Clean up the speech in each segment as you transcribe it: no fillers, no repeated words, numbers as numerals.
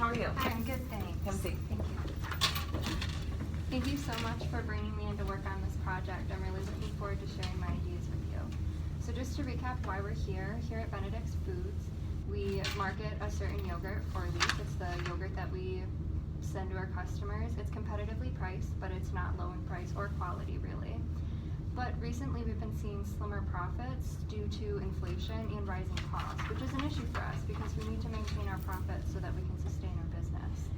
how are you? Hi, I'm good, thanks. Have a seat. Thank you. Thank you so much for bringing me in to work on this project. I'm really looking forward to sharing my ideas with you. So just to recap why we're here at Benedict's Foods, we market a certain yogurt for Leaf. It's the yogurt that we send to our customers. It's competitively priced, but it's not low in price or quality really. But recently we've been seeing slimmer profits due to inflation and rising costs, which is an issue for us because we need to maintain our profits so that we can sustain our business.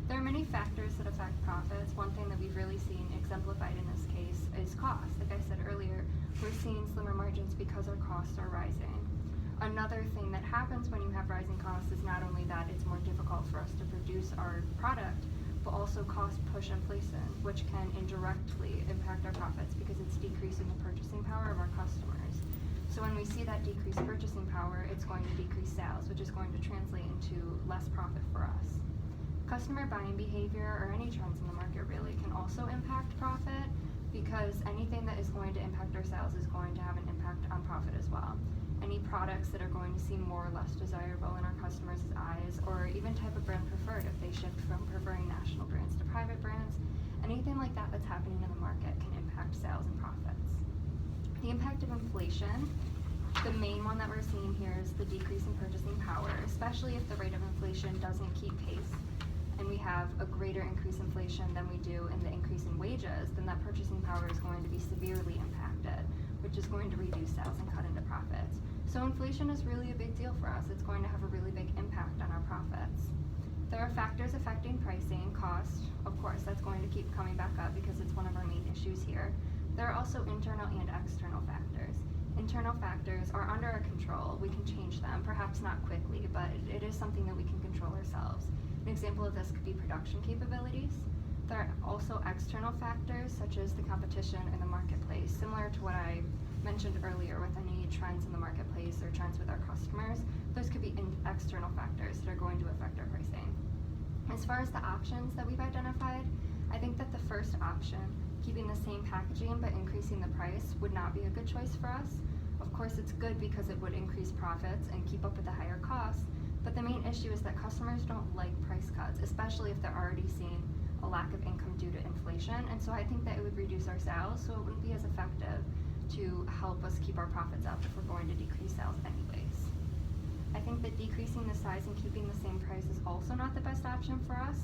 There are many factors that affect profits. One thing that we've really seen exemplified in this case is cost. Like I said earlier, we're seeing slimmer margins because our costs are rising. Another thing that happens when you have rising costs is not only that it's more difficult for us to produce our product, but also cost push inflation, which can indirectly impact our profits because it's decreasing the purchasing power of our customers. So when we see that decreased purchasing power, it's going to decrease sales, which is going to translate into less profit for us. Customer buying behavior or any trends in the market really can also impact profit because anything that is going to impact our sales is going to have an impact on profit as well. Any products that are going to seem more or less desirable in our customers' eyes, or even type of brand preferred if they shift from preferring national brands to private brands, anything like that that's happening in the market can impact sales and profits. The impact of inflation, the main one that we're seeing here is the decrease in purchasing power, especially if the rate of inflation doesn't keep pace and we have a greater increase in inflation than we do in the increase in wages, then that purchasing power is going to be severely impacted, which is going to reduce sales and cut into profits. So inflation is really a big deal for us. It's going to have a really big impact on our profits. There are factors affecting pricing, cost, of course, that's going to keep coming back up because it's one of our main issues here. There are also internal and external factors. Internal factors are under our control. We can change them, perhaps not quickly, but it is something that we can control ourselves. An example of this could be production capabilities. There are also external factors such as the competition in the marketplace, similar to what I mentioned earlier with any trends in the marketplace or trends with our customers. Those could be external factors that are going to affect our pricing. As far as the options that we've identified, I think that the first option, keeping the same packaging but increasing the price, would not be a good choice for us. Of course, it's good because it would increase profits and keep up with the higher costs, but the main issue is that customers don't like price cuts, especially if they're already seeing a lack of income due to inflation, and so I think that it would reduce our sales, so it wouldn't be as effective to help us keep our profits up if we're going to decrease sales anyways. I think that decreasing the size and keeping the same price is also not the best option for us.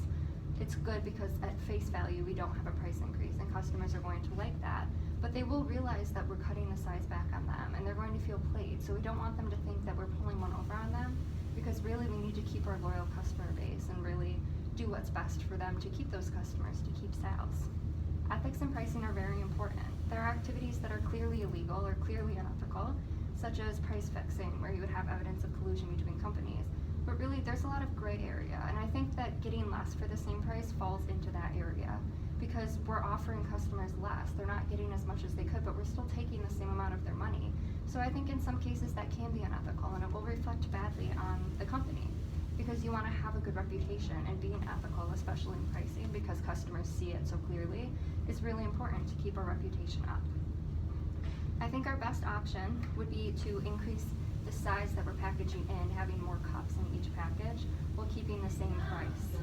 It's good because at face value we don't have a price increase and customers are going to like that, but they will realize that we're cutting the size back on them and they're going to feel played, so we don't want them to think that we're pulling one over on them, because really we need to keep our loyal customer base and really do what's best for them to keep those customers, to keep sales. Ethics and pricing are very important. There are activities that are clearly illegal or clearly unethical, such as price fixing, where you would have evidence of collusion between companies. But really, there's a lot of gray area, and I think that getting less for the same price falls into that area, because we're offering customers less. They're not getting as much as they could, but we're still taking the same amount of their money. So I think in some cases that can be unethical, and it will reflect badly on the company, because you want to have a good reputation, and being ethical, especially in pricing, because customers see it so clearly, is really important to keep our reputation up. I think our best option would be to increase the size that we're packaging in, having more cups in each package, while keeping the same price.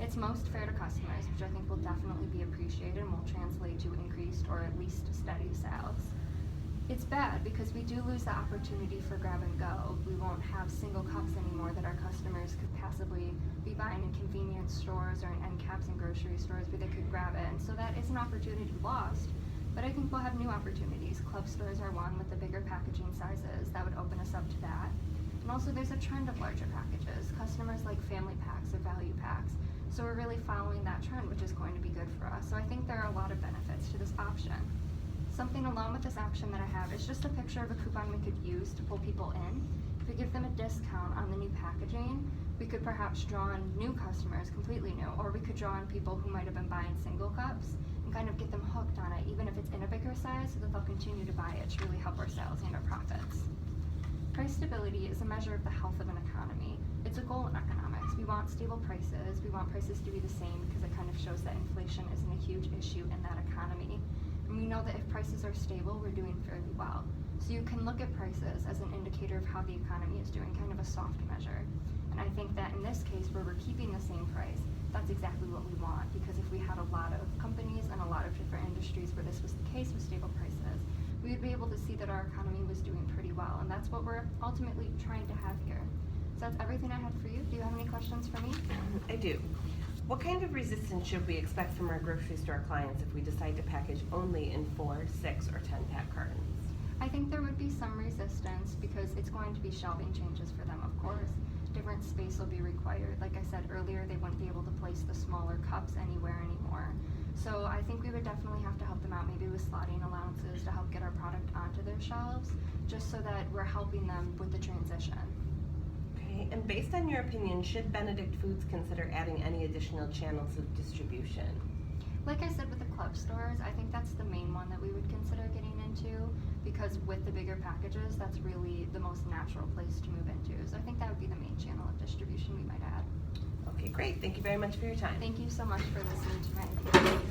It's most fair to customers, which I think will definitely be appreciated and will translate to increased or at least steady sales. It's bad because we do lose the opportunity for grab and go. We won't have single cups anymore that our customers could passively be buying in convenience stores or in end caps in grocery stores where they could grab it. And so that is an opportunity lost, but I think we'll have new opportunities. Club stores are one with the bigger packaging sizes that would open us up to that. And also there's a trend of larger packages. Customers like family packs or value packs. So we're really following that trend, which is going to be good for us. So I think there are a lot of benefits to this option. Something along with this option that I have is just a picture of a coupon we could use to pull people in. If we give them a discount on the new packaging, we could perhaps draw on new customers, completely new, or we could draw on people who might have been buying single cups and kind of get them hooked on it, even if it's in a bigger size, so that they'll continue to buy it to really help our sales and our profits. Price stability is a measure of the health of an economy. It's a goal in economics. We want stable prices. We want prices to be the same because it kind of shows that inflation isn't a huge issue in that economy. And we know that if prices are stable, we're doing fairly well. So you can look at prices as an indicator of how the economy is doing, kind of a soft measure. And I think that in this case, where we're keeping the same price, that's exactly what we want, because if we had a lot of companies and a lot of different industries where this was the case with stable prices, we would be able to see that our economy was doing pretty well, and that's what we're ultimately trying to have here. So that's everything I had for you. Do you have any questions for me? I do. What kind of resistance should we expect from our grocery store clients if we decide to package only in 4, 6, or 10 pack cartons? I think there would be some resistance because it's going to be shelving changes for them, of course. Different space will be required. Like I said earlier, they wouldn't be able to place the smaller cups anywhere anymore. So I think we would definitely have to help them out, maybe with slotting allowances to help get our product onto their shelves, just so that we're helping them with the transition. Okay, and based on your opinion, should Benedict Foods consider adding any additional channels of distribution? Like I said with the club stores, I think that's the main one that we would consider getting into, because with the bigger packages, that's really the most natural place to move into. So I think that would be the main channel of distribution we might add. Okay, great. Thank you very much for your time. Thank you so much for listening to my ideas.